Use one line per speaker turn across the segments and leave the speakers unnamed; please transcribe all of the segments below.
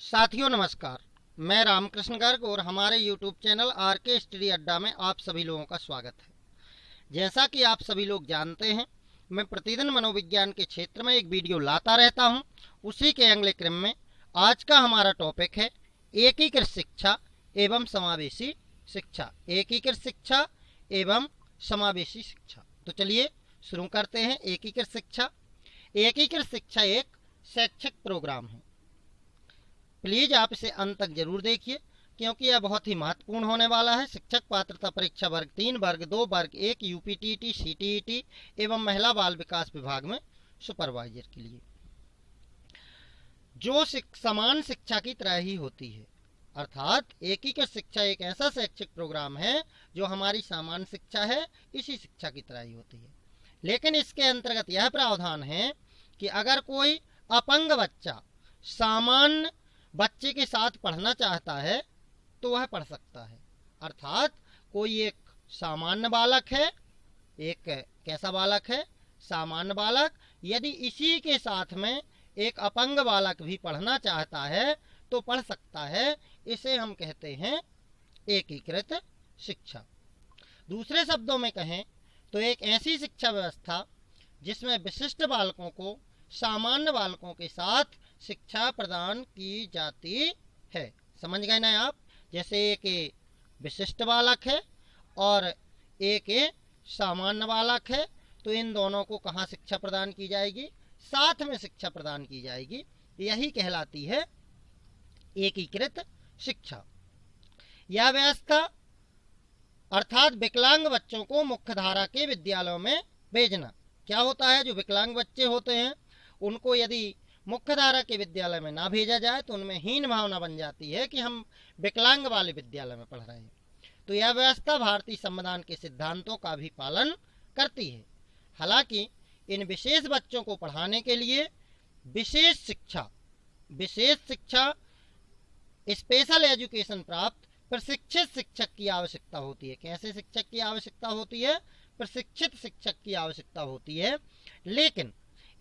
साथियों नमस्कार। मैं रामकृष्ण गर्ग और हमारे YouTube चैनल आरके स्टडी अड्डा में आप सभी लोगों का स्वागत है। जैसा कि आप सभी लोग जानते हैं, मैं प्रतिदिन मनोविज्ञान के क्षेत्र में एक वीडियो लाता रहता हूं। उसी के अगले क्रम में आज का हमारा टॉपिक है एकीकृत शिक्षा एवं समावेशी शिक्षा। एकीकृत शिक्षा एवं समावेशी शिक्षा। तो चलिए शुरू करते हैं। एकीकृत शिक्षा। एकीकृत शिक्षा एक शैक्षिक प्रोग्राम है। प्लीज आप इसे अंत तक जरूर देखिए क्योंकि यह बहुत ही महत्वपूर्ण होने वाला है। शिक्षक पात्रता परीक्षा वर्ग 3, वर्ग 2, वर्ग 1, यूपीटीटी, सीटीईटी एवं महिला बाल विकास विभाग में सुपरवाइजर के लिए, जो समान शिक्षा की तरह ही होती है। अर्थात एकीकृत शिक्षा एक ऐसा शैक्षिक प्रोग्राम है जो हमारी सामान्य शिक्षा है, इसी शिक्षा की तरह ही होती है। लेकिन इसके अंतर्गत यह प्रावधान है कि अगर कोई अपंग बच्चा सामान्य बच्चे के साथ पढ़ना चाहता है तो वह पढ़ सकता है। अर्थात कोई एक सामान्य बालक है, एक कैसा बालक है? सामान्य बालक। यदि इसी के साथ में एक अपंग बालक भी पढ़ना चाहता है तो पढ़ सकता है। इसे हम कहते हैं एकीकृत शिक्षा। दूसरे शब्दों में कहें तो एक ऐसी शिक्षा व्यवस्था जिसमें विशिष्ट बालकों को सामान्य बालकों के साथ शिक्षा प्रदान की जाती है। समझ गए ना आप? जैसे एक विशिष्ट बालक है और एक सामान्य बालक है, तो इन दोनों को कहाँ शिक्षा प्रदान की जाएगी? साथ में शिक्षा प्रदान की जाएगी। यही कहलाती है एकीकृत शिक्षा। यह व्यवस्था अर्थात विकलांग बच्चों को मुख्य धारा के विद्यालयों में भेजना। क्या होता है? जो विकलांग बच्चे होते हैं उनको यदि मुख्य धारा के विद्यालय में ना भेजा जाए तो उनमें हीन भावना बन जाती है कि हम विकलांग वाले विद्यालय में पढ़ रहे हैं। तो यह व्यवस्था भारतीय संविधान के सिद्धांतों का भी पालन करती है। हालांकि इन विशेष बच्चों को पढ़ाने के लिए विशेष शिक्षा स्पेशल एजुकेशन प्राप्त प्रशिक्षित शिक्षक की आवश्यकता होती है। कैसे शिक्षक की आवश्यकता होती है? प्रशिक्षित शिक्षक की आवश्यकता होती है। लेकिन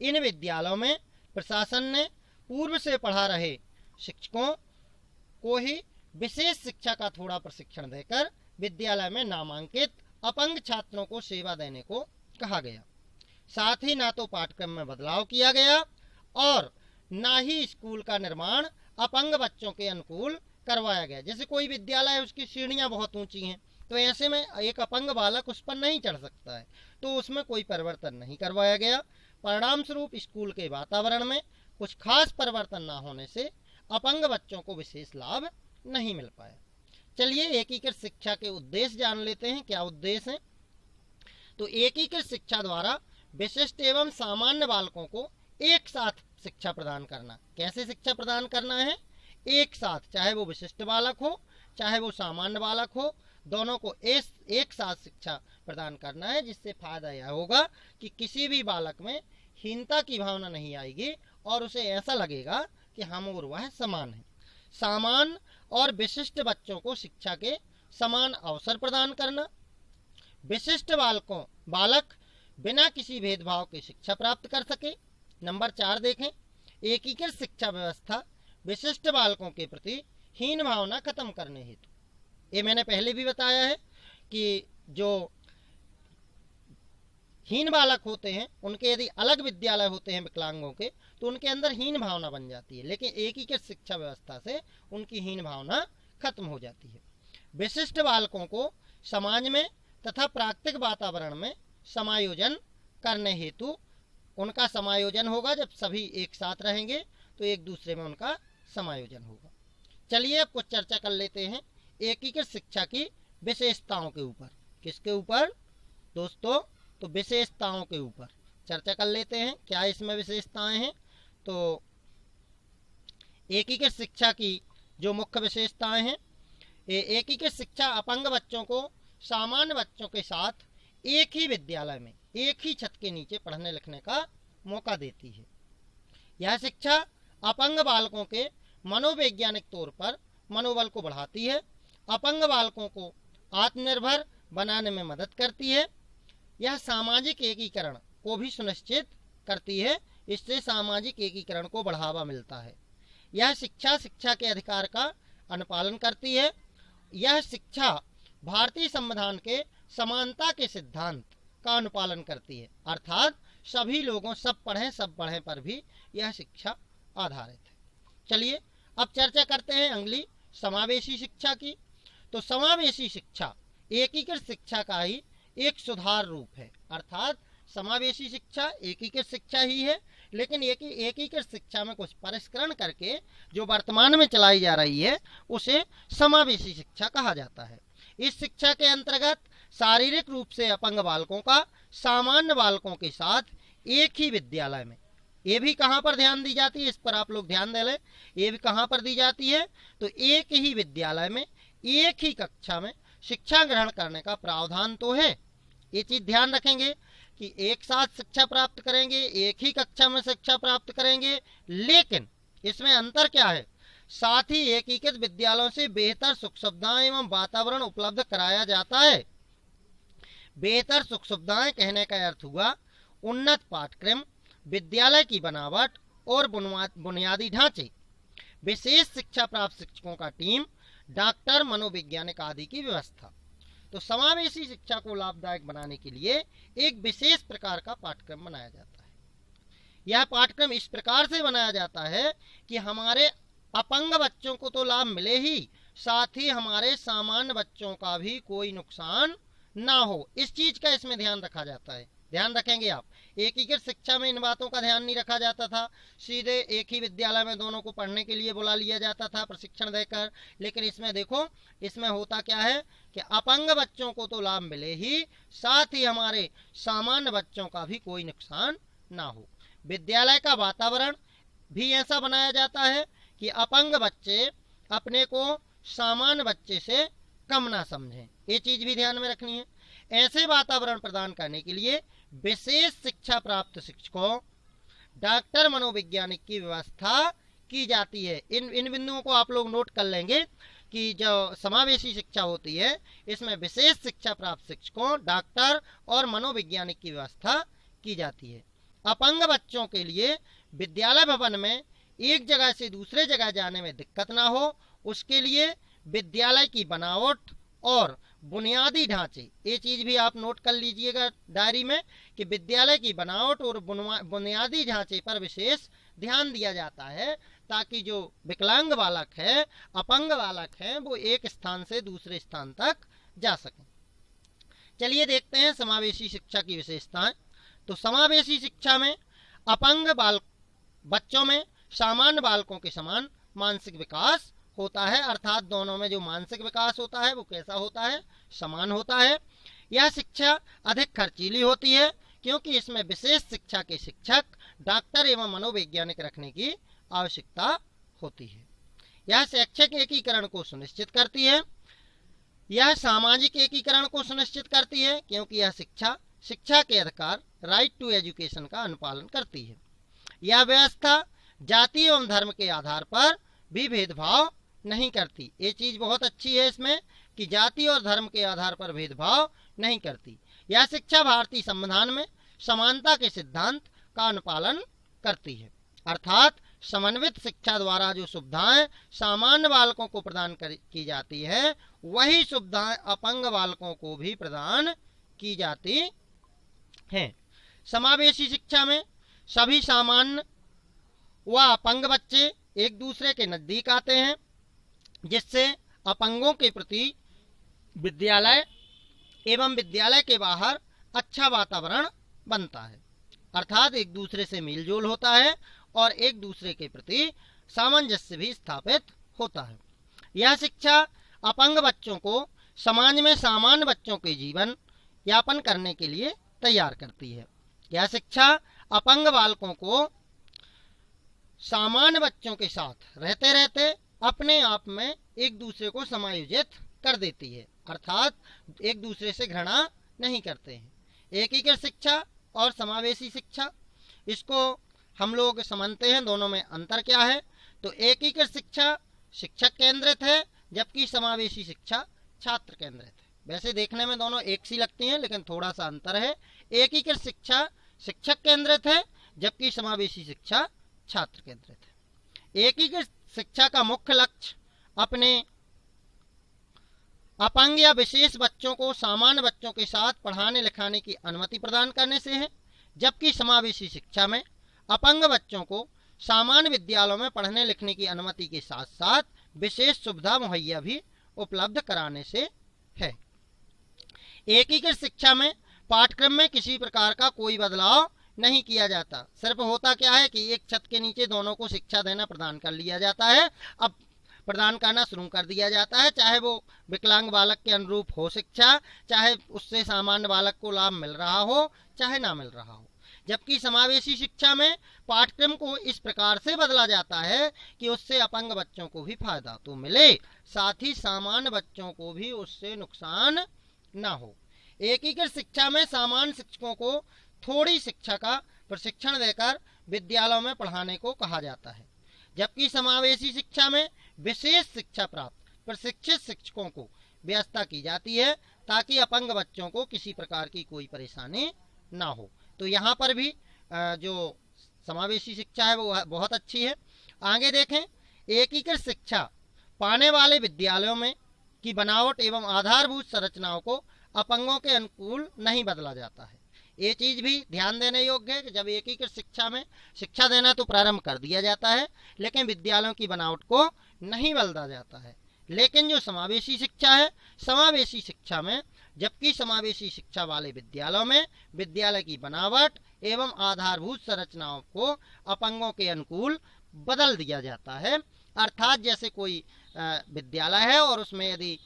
इन विद्यालयों में प्रशासन ने पूर्व से पढ़ा रहे शिक्षकों को ही विशेष शिक्षा का थोड़ा प्रशिक्षण देकर विद्यालय में नामांकित अपंग छात्रों को सेवा देने को कहा गया। साथ ही ना तो पाठ्यक्रम में बदलाव किया गया और ना ही स्कूल का निर्माण अपंग बच्चों के अनुकूल करवाया गया। जैसे कोई विद्यालय है, उसकी सीढ़ियां बहुत ऊंची हैं, तो ऐसे में एक अपंग बालक उस पर नहीं चढ़ सकता है, तो उसमें कोई परिवर्तन नहीं करवाया गया। परिणाम स्वरूप स्कूल के वातावरण में कुछ खास परिवर्तन न होने से अपंग बच्चों को विशेष लाभ नहीं मिल पाया। चलिए एकीकृत शिक्षा के उद्देश्य जान लेते हैं। क्या उद्देश्य है? तो एकीकृत शिक्षा द्वारा विशिष्ट एवं सामान्य बालकों को एक साथ शिक्षा प्रदान करना। कैसे शिक्षा प्रदान करना है? एक साथ, चाहे वो विशिष्ट बालक हो चाहे वो सामान्य बालक हो, दोनों को एक साथ शिक्षा प्रदान करना है। जिससे फायदा यह होगा कि किसी भी बालक में हीनता की भावना नहीं आएगी और उसे ऐसा लगेगा कि हम और वह समान है। सामान्य और विशिष्ट बच्चों को शिक्षा के समान अवसर प्रदान करना। विशिष्ट बालक बिना किसी भेदभाव के शिक्षा प्राप्त कर सके। नंबर 4 देखें। एकीकृत शिक्षा व्यवस्था विशिष्ट बालकों के प्रति हीन भावना खत्म करने हेतु। ये मैंने पहले भी बताया है कि जो हीन बालक होते हैं उनके यदि अलग विद्यालय होते हैं विकलांगों के, तो उनके अंदर हीन भावना बन जाती है। लेकिन एकीकृत शिक्षा व्यवस्था से उनकी हीन भावना खत्म हो जाती है। विशिष्ट बालकों को समाज में तथा प्राकृतिक वातावरण में समायोजन करने हेतु उनका समायोजन होगा। जब सभी एक साथ रहेंगे तो एक दूसरे में उनका समायोजन होगा। चलिए अब कुछ चर्चा कर लेते हैं एकीकृत शिक्षा की विशेषताओं के ऊपर। किसके ऊपर दोस्तों? तो विशेषताओं के ऊपर चर्चा कर लेते हैं। क्या इसमें विशेषताएं हैं? तो एकीकृत शिक्षा की जो मुख्य विशेषताएं हैं, एकीकृत शिक्षा अपंग बच्चों को सामान्य बच्चों के साथ एक ही विद्यालय में एक ही छत के नीचे पढ़ने लिखने का मौका देती है। यह शिक्षा अपंग बालकों के मनोवैज्ञानिक तौर पर मनोबल को बढ़ाती है, अपंग बालकों को आत्मनिर्भर बनाने में मदद करती है। यह सामाजिक एकीकरण को भी सुनिश्चित करती है। इससे सामाजिक एकीकरण को बढ़ावा मिलता है। यह शिक्षा शिक्षा के अधिकार का अनुपालन करती है। यह शिक्षा भारतीय संविधान के समानता के सिद्धांत का अनुपालन करती है, अर्थात सभी लोगों सब पढ़ें पर भी यह शिक्षा आधारित है। चलिए अब चर्चा करते हैं अगली समावेशी शिक्षा की। तो समावेशी शिक्षा एकीकृत शिक्षा का ही एक सुधार रूप है, अर्थात समावेशी शिक्षा एकीकृत शिक्षा ही है, लेकिन एकीकृत शिक्षा में कुछ परिष्करण करके जो वर्तमान में चलाई जा रही है उसे समावेशी शिक्षा कहा जाता है। इस शिक्षा के अंतर्गत शारीरिक रूप से अपंग बालकों का सामान्य बालकों के साथ एक ही विद्यालय में, ये भी कहाँ पर ध्यान दी जाती है, इस पर आप लोग ध्यान दे लें, ये भी कहाँ पर दी जाती है, तो एक ही विद्यालय में एक ही कक्षा में शिक्षा ग्रहण करने का प्रावधान तो है। ये चीज ध्यान रखेंगे कि एक साथ शिक्षा प्राप्त करेंगे, एक ही कक्षा में शिक्षा प्राप्त करेंगे, लेकिन इसमें अंतर क्या है, साथ ही एकीकृत विद्यालयों से बेहतर सुख सुविधाएं एवं वातावरण उपलब्ध कराया जाता है। बेहतर सुख सुविधाएं कहने का अर्थ हुआ उन्नत पाठ्यक्रम, विद्यालय की बनावट और बुनियादी ढांचे, विशेष शिक्षा प्राप्त शिक्षकों का टीम, डॉक्टर, मनोवैज्ञानिक आदि की व्यवस्था। तो समावेशी शिक्षा को लाभदायक बनाने के लिए एक विशेष प्रकार का पाठ्यक्रम बनाया जाता है। यह पाठ्यक्रम इस प्रकार से बनाया जाता है कि हमारे अपंग बच्चों को तो लाभ मिले ही, साथ ही हमारे सामान्य बच्चों का भी कोई नुकसान ना हो, इस चीज का इसमें ध्यान रखा जाता है। ध्यान रखेंगे आप, एकीकृत शिक्षा में इन बातों का ध्यान नहीं रखा जाता था, सीधे एक ही विद्यालय में दोनों को पढ़ने के लिए बुला लिया जाता था प्रशिक्षण देकर, लेकिन इसमें देखो, इसमें होता क्या है कि अपंग बच्चों को तो लाभ मिले ही, साथ ही हमारे सामान्य बच्चों का भी कोई नुकसान ना हो। विद्यालय का वातावरण भी ऐसा बनाया जाता है कि अपंग बच्चे अपने को सामान्य बच्चे से कम ना समझें, ये चीज भी ध्यान में रखनी है। ऐसे वातावरण प्रदान करने के लिए विशेष शिक्षा प्राप्त शिक्षकों, डॉक्टर, मनोवैज्ञानिक की व्यवस्था की जाती है। इन बिंदुओं को आप लोग नोट कर लेंगे कि जो समावेशी शिक्षा होती है इसमें विशेष शिक्षा प्राप्त शिक्षकों, डॉक्टर और मनोवैज्ञानिक की व्यवस्था की जाती है। अपंग बच्चों के लिए विद्यालय भवन में एक जगह से दूसरे जगह जाने में दिक्कत ना हो, उसके लिए विद्यालय की बनावट और बुनियादी ढांचे, ये चीज भी आप नोट कर लीजिएगा डायरी में कि विद्यालय की बनावट और बुनियादी ढांचे पर विशेष ध्यान दिया जाता है, ताकि जो विकलांग बालक है, अपंग बालक है, वो एक स्थान से दूसरे स्थान तक जा सके। चलिए देखते हैं समावेशी शिक्षा की विशेषताएं। तो समावेशी शिक्षा में अपंग बच्चों में सामान्य बालकों के समान मानसिक विकास होता है, अर्थात दोनों में जो मानसिक विकास होता है वो कैसा होता है, समान होता है। यह शिक्षा अधिक खर्चीली होती है क्योंकि इसमें विशेष शिक्षा के शिक्षक, डॉक्टर एवं मनोवैज्ञानिक रखने की आवश्यकता होती है। यह शैक्षिक एकीकरण को सुनिश्चित करती है। यह सामाजिक एकीकरण को सुनिश्चित करती है क्योंकि यह शिक्षा के अधिकार, राइट टू एजुकेशन का अनुपालन करती है। यह व्यवस्था जाति एवं धर्म के आधार पर भी भेदभाव नहीं करती, ये चीज बहुत अच्छी है इसमें कि जाति और धर्म के आधार पर भेदभाव नहीं करती। यह शिक्षा भारतीय संविधान में समानता के सिद्धांत का अनुपालन करती है, अर्थात समन्वित शिक्षा द्वारा जो सुविधाएं सामान्य बालकों को प्रदान की जाती है, वही सुविधाएं अपंग बालकों को भी प्रदान की जाती हैं। समावेशी शिक्षा में सभी सामान्य व अपंग बच्चे एक दूसरे के नजदीक आते हैं, जिससे अपंगों के प्रति विद्यालय एवं विद्यालय के बाहर अच्छा वातावरण बनता है, अर्थात एक दूसरे से मेलजोल होता है और एक दूसरे के प्रति सामंजस्य भी स्थापित होता है। यह शिक्षा अपंग बच्चों को समाज में सामान्य बच्चों के जीवन यापन करने के लिए तैयार करती है। यह शिक्षा अपंग बालकों को सामान्य बच्चों के साथ रहते रहते अपने आप में एक दूसरे को समायोजित कर देती है, अर्थात एक दूसरे से घृणा नहीं करते हैं। एकीकृत शिक्षा और समावेशी शिक्षा, इसको हम लोग समझते हैं दोनों में अंतर क्या है। तो एकीकृत शिक्षा शिक्षक केंद्रित है, जबकि समावेशी शिक्षा छात्र केंद्रित है। वैसे देखने में दोनों एक सी लगती हैं, लेकिन थोड़ा सा अंतर है। एकीकृत शिक्षा शिक्षक केंद्रित है, जबकि समावेशी शिक्षा छात्र केंद्रित है। एकीकृत शिक्षा का मुख्य लक्ष्य अपने अपंग या विशेष बच्चों को सामान्य बच्चों के साथ पढ़ाने लिखाने की अनुमति प्रदान करने से है, जबकि समावेशी शिक्षा में अपंग बच्चों को सामान्य विद्यालयों में पढ़ने लिखने की अनुमति के साथ साथ विशेष सुविधा मुहैया भी उपलब्ध कराने से है। एकीकृत शिक्षा में पाठ्यक्रम में किसी प्रकार का कोई बदलाव नहीं किया जाता। सिर्फ होता क्या है कि एक छत के नीचे दोनों को शिक्षा देना प्रदान कर लिया जाता है, अब प्रदान करना शुरू कर दिया जाता है, चाहे वो विकलांग बालक के अनुरूप हो शिक्षा, चाहे उससे सामान्य बालक को लाभ मिल रहा हो चाहे ना मिल रहा हो। जबकि समावेशी शिक्षा में पाठ्यक्रम को इस प्रकार से बदला जाता है कि उससे अपंग बच्चों को भी फायदा तो मिले, साथ ही सामान्य बच्चों को भी उससे नुकसान ना हो। एकीकृत शिक्षा में सामान्य शिक्षकों को थोड़ी शिक्षा का प्रशिक्षण देकर विद्यालयों में पढ़ाने को कहा जाता है, जबकि समावेशी शिक्षा में विशेष शिक्षा प्राप्त प्रशिक्षित शिक्षकों को व्यवस्था की जाती है ताकि अपंग बच्चों को किसी प्रकार की कोई परेशानी ना हो। तो यहाँ पर भी जो समावेशी शिक्षा है वो बहुत अच्छी है। आगे देखें, एकीकृत शिक्षा पाने वाले विद्यालयों में की बनावट एवं आधारभूत संरचनाओं को अपंगों के अनुकूल नहीं बदला जाता है। ये चीज भी ध्यान देने योग्य है कि जब एकीकृत शिक्षा में शिक्षा देना तो प्रारंभ कर दिया जाता है, लेकिन विद्यालयों की बनावट को नहीं बदला जाता है। लेकिन जो समावेशी शिक्षा है, समावेशी शिक्षा में जबकि समावेशी शिक्षा वाले विद्यालयों में विद्यालय की बनावट एवं आधारभूत संरचनाओं को अपंगों के अनुकूल बदल दिया जाता है। अर्थात जैसे कोई विद्यालय है और उसमें यदि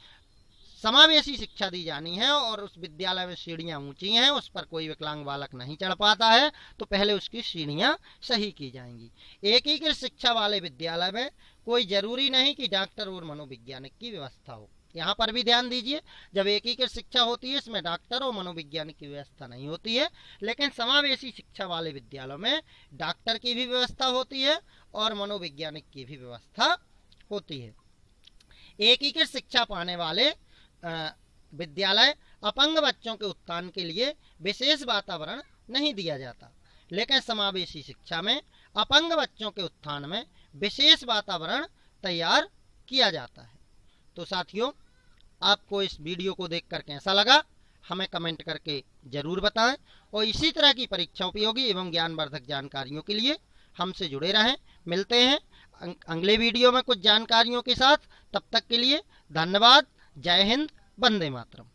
समावेशी शिक्षा दी जानी है और उस विद्यालय में सीढ़ियां ऊंची हैं, उस पर कोई विकलांग बालक नहीं चढ़ पाता है, तो पहले उसकी सीढ़ियां सही की जाएंगी। एकीकृत शिक्षा वाले विद्यालय में कोई जरूरी नहीं कि डॉक्टर और मनोवैज्ञानिक की व्यवस्था हो। यहाँ पर भी ध्यान दीजिए, जब एकीकृत शिक्षा होती है इसमें डॉक्टर और मनोवैज्ञानिक की व्यवस्था नहीं होती है, लेकिन समावेशी शिक्षा वाले विद्यालयों में डॉक्टर की भी व्यवस्था होती है और मनोवैज्ञानिक की भी व्यवस्था होती है। एकीकृत शिक्षा पाने वाले विद्यालय अपंग बच्चों के उत्थान के लिए विशेष वातावरण नहीं दिया जाता, लेकिन समावेशी शिक्षा में अपंग बच्चों के उत्थान में विशेष वातावरण तैयार किया जाता है। तो साथियों, आपको इस वीडियो को देखकर कैसा लगा हमें कमेंट करके जरूर बताएं और इसी तरह की परीक्षा उपयोगी एवं ज्ञानवर्धक जानकारियों के लिए हमसे जुड़े रहें। मिलते हैं अगले वीडियो में कुछ जानकारियों के साथ। तब तक के लिए धन्यवाद। जय हिंद, वंदे मातरम।